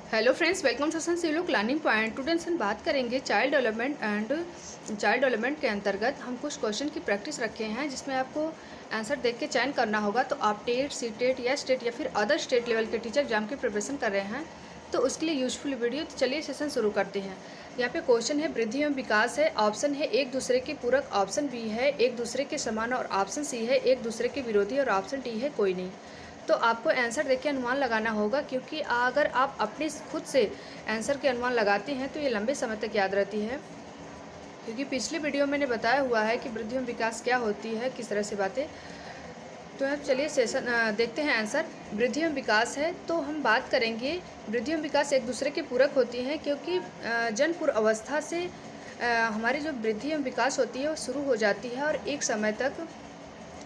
Hello friends, welcome to Civil Learning Point. Today हम बात करेंगे चाइल्ड डेवलपमेंट के अंतर्गत हम कुछ क्वेश्चन की प्रैक्टिस रखे हैं, जिसमें आपको आंसर देख के चयन करना होगा। तो आप टेट, सी टेट या स्टेट या फिर अदर स्टेट लेवल के टीचर एग्जाम की प्रिपरेशन कर रहे हैं तो उसके लिए यूजफुल वीडियो। तो चलिए सेशन शुरू करते हैं। यहाँ पे क्वेश्चन है वृद्धि एवं विकास है। ऑप्शन है एक दूसरे के पूरक, ऑप्शन बी है एक दूसरे के समान, और ऑप्शन सी है एक दूसरे के विरोधी, और ऑप्शन डी है कोई नहीं। तो आपको आंसर देख के अनुमान लगाना होगा, क्योंकि अगर आप अपने खुद से आंसर के अनुमान लगाते हैं तो ये लंबे समय तक याद रहती है। क्योंकि पिछले वीडियो में मैंने बताया हुआ है कि वृद्धि एवं विकास क्या होती है, किस तरह से बातें। तो अब चलिए सेशन देखते हैं आंसर। वृद्धि एवं विकास है तो हम बात करेंगे वृद्धि एवं विकास एक दूसरे के पूरक होती हैं, क्योंकि जन्मपूर्व अवस्था से हमारी जो वृद्धि एवं विकास होती है वो शुरू हो जाती है, और एक समय तक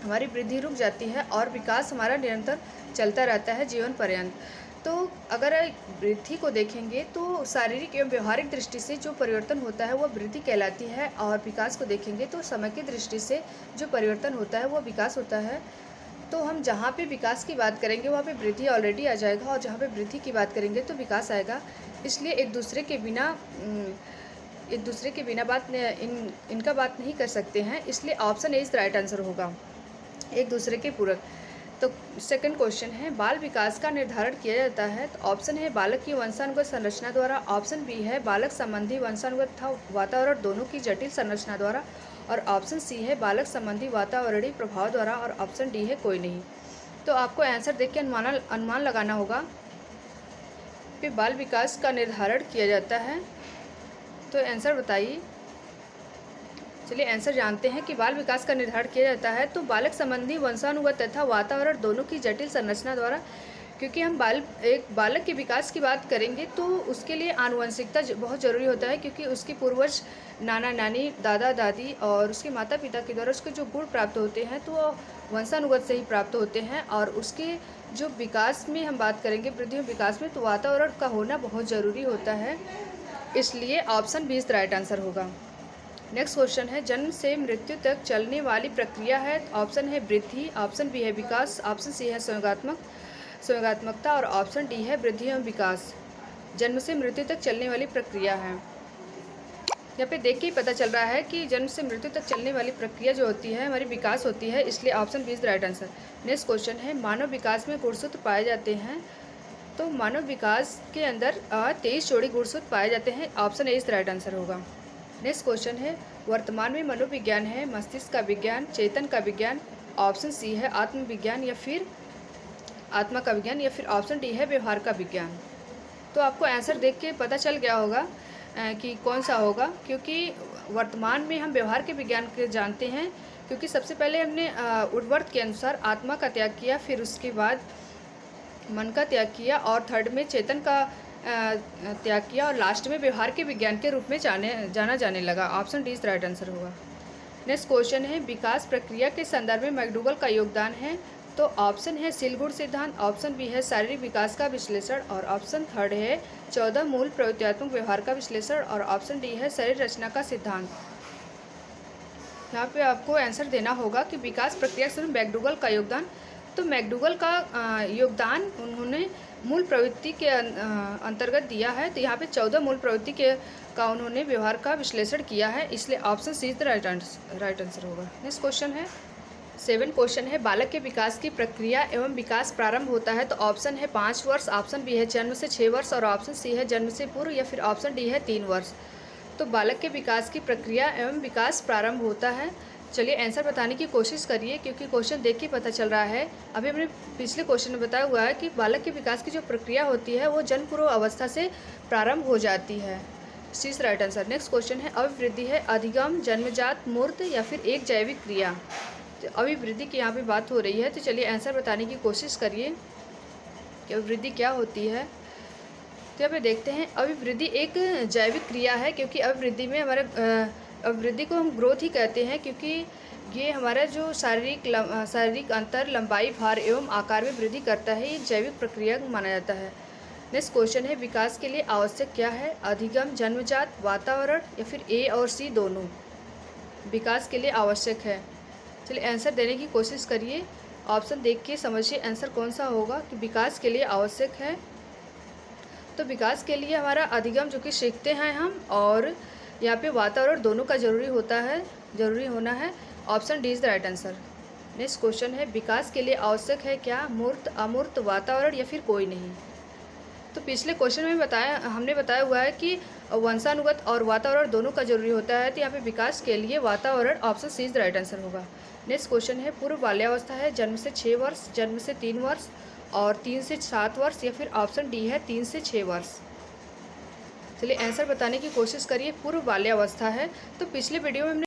हमारी वृद्धि रुक जाती है और विकास हमारा निरंतर चलता रहता है जीवन पर्यंत। तो अगर वृद्धि को देखेंगे तो शारीरिक एवं व्यवहारिक दृष्टि से जो परिवर्तन होता है वह वृद्धि कहलाती है, और विकास को देखेंगे तो समय की दृष्टि से जो परिवर्तन होता है वह विकास होता है। तो हम जहाँ पे विकास की बात करेंगे वहाँ पे वृद्धि ऑलरेडी आ जाएगा, और जहाँ पे वृद्धि की बात करेंगे तो विकास आएगा। इसलिए एक दूसरे के बिना इनका बात नहीं कर सकते हैं। इसलिए option A is right answer होगा, एक दूसरे के पूरक। तो सेकंड क्वेश्चन है बाल विकास का निर्धारण किया जाता है। तो ऑप्शन है बालक की वंशानुगत संरचना द्वारा, ऑप्शन बी है बालक संबंधी वंशानुगत तथा वातावरण दोनों की जटिल संरचना द्वारा, और ऑप्शन सी है बालक संबंधी वातावरणीय प्रभाव द्वारा, और ऑप्शन डी है कोई नहीं। तो आपको आंसर देख के अनुमान लगाना होगा कि बाल विकास का निर्धारण किया जाता है। तो आंसर बताइए। चलिए आंसर जानते हैं कि बाल विकास का निर्धारण किया जाता है तो बालक संबंधी वंशानुगत तथा वातावरण दोनों की जटिल संरचना द्वारा। क्योंकि हम एक बालक के विकास की बात करेंगे तो उसके लिए आनुवंशिकता बहुत ज़रूरी होता है, क्योंकि उसकी पूर्वज नाना नानी, दादा दादी और उसके माता पिता के द्वारा उसके जो गुण प्राप्त होते हैं तो वो वंशानुगत से ही प्राप्त होते हैं। और उसके जो विकास में हम बात करेंगे वृद्धि और विकास में, तो वातावरण का होना बहुत ज़रूरी होता है। इसलिए option B is right answer होगा। नेक्स्ट क्वेश्चन है जन्म से मृत्यु तक चलने वाली प्रक्रिया है। ऑप्शन है वृद्धि, ऑप्शन बी है विकास, ऑप्शन सी है संवेगात्मकता, और ऑप्शन डी है वृद्धि एवं विकास। जन्म से मृत्यु तक चलने वाली प्रक्रिया है। यहाँ पे देख के ही पता चल रहा है कि जन्म से मृत्यु तक चलने वाली प्रक्रिया जो होती है हमारी विकास होती है, इसलिए option B is right answer. Next question है मानव विकास में गुणसूत्र पाए जाते हैं। तो मानव विकास के अंदर 23 जोड़ी गुणसूत्र पाए जाते हैं, option A is right answer होगा। नेक्स्ट क्वेश्चन है वर्तमान में मनोविज्ञान है मस्तिष्क का विज्ञान, चेतन का विज्ञान, ऑप्शन सी है आत्मविज्ञान या फिर आत्मा का विज्ञान, या फिर ऑप्शन डी है व्यवहार का विज्ञान। तो आपको आंसर देख के पता चल गया होगा कि कौन सा होगा, क्योंकि वर्तमान में हम व्यवहार के विज्ञान के जानते हैं, क्योंकि सबसे पहले हमने उर्वर्त के अनुसार आत्मा का त्याग किया, फिर उसके बाद मन का त्याग किया, और थर्ड में चेतन का त्याग किया, और लास्ट में व्यवहार के विज्ञान के रूप में जाना जाने लगा। Option D is right answer होगा। नेक्स्ट क्वेश्चन है विकास प्रक्रिया के संदर्भ में मैकडूगल का योगदान है। तो ऑप्शन है सिलगुण सिद्धांत, ऑप्शन बी है शारीरिक विकास का विश्लेषण, और ऑप्शन थर्ड है 14 मूल प्रवृत्त्यात्मक व्यवहार का विश्लेषण, और ऑप्शन डी है शरीर रचना का सिद्धांत। यहाँ पे आपको आंसर देना होगा कि विकास प्रक्रिया से मैकडूगल का योगदान। तो मैकडूगल का योगदान उन्होंने मूल प्रवृत्ति के अंतर्गत दिया है। तो यहाँ पे 14 मूल प्रवृत्ति का उन्होंने व्यवहार का विश्लेषण किया है, इसलिए ऑप्शन सी राइट आंसर होगा। नेक्स्ट क्वेश्चन है 7 क्वेश्चन है बालक के विकास की प्रक्रिया एवं विकास प्रारंभ होता है। तो ऑप्शन है 5 वर्ष, ऑप्शन बी है जन्म से 6 वर्ष, और ऑप्शन सी है जन्म से पूर्व, या फिर ऑप्शन डी है 3 वर्ष। तो बालक के विकास की प्रक्रिया एवं विकास प्रारंभ होता है। चलिए आंसर बताने की कोशिश करिए, क्योंकि क्वेश्चन देख के पता चल रहा है। अभी हमने पिछले क्वेश्चन में बताया हुआ है कि बालक के विकास की जो प्रक्रिया होती है वो जन्मपूर्व अवस्था से प्रारंभ हो जाती है। C is right answer. Next question है अभिवृद्धि है अधिगम, जन्मजात, मूर्त, या फिर एक जैविक क्रिया। तो अभिवृद्धि की यहाँ पे बात हो रही है। तो चलिए आंसर बताने की कोशिश करिए कि अभिवृद्धि क्या होती है। तो यहाँ पे देखते हैं अभिवृद्धि एक जैविक क्रिया है, क्योंकि अभिवृद्धि को हम ग्रोथ ही कहते हैं, क्योंकि ये हमारा जो शारीरिक अंतर, लंबाई, भार एवं आकार में वृद्धि करता है, ये जैविक प्रक्रिया माना जाता है। नेक्स्ट क्वेश्चन है विकास के लिए आवश्यक क्या है। अधिगम, जन्मजात, वातावरण, या फिर ए और सी दोनों विकास के लिए आवश्यक है। चलिए आंसर देने की कोशिश करिए, ऑप्शन देख के समझिए आंसर कौन सा होगा कि विकास के लिए आवश्यक है तो विकास के लिए हमारा अधिगम जो कि सीखते हैं हम, और यहाँ पे वातावरण दोनों का ज़रूरी होना है। Option D is the right answer. Next question है, विकास के लिए आवश्यक है क्या मूर्त, अमूर्त, वातावरण या फिर कोई नहीं। तो पिछले क्वेश्चन में हमने बताया हुआ है कि वंशानुगत और वातावरण दोनों का जरूरी होता है, तो यहाँ पे विकास के लिए वातावरण, option C is the right answer होगा। नेक्स्ट क्वेश्चन है, पूर्व बाल्यावस्था है जन्म से 6 वर्ष, जन्म से 3 वर्ष और 3 से 7 वर्ष, या फिर ऑप्शन डी है 3 से 6 वर्ष। चलिए आंसर बताने की कोशिश करिए। पूर्व बाल्यावस्था है, तो पिछले वीडियो में हमने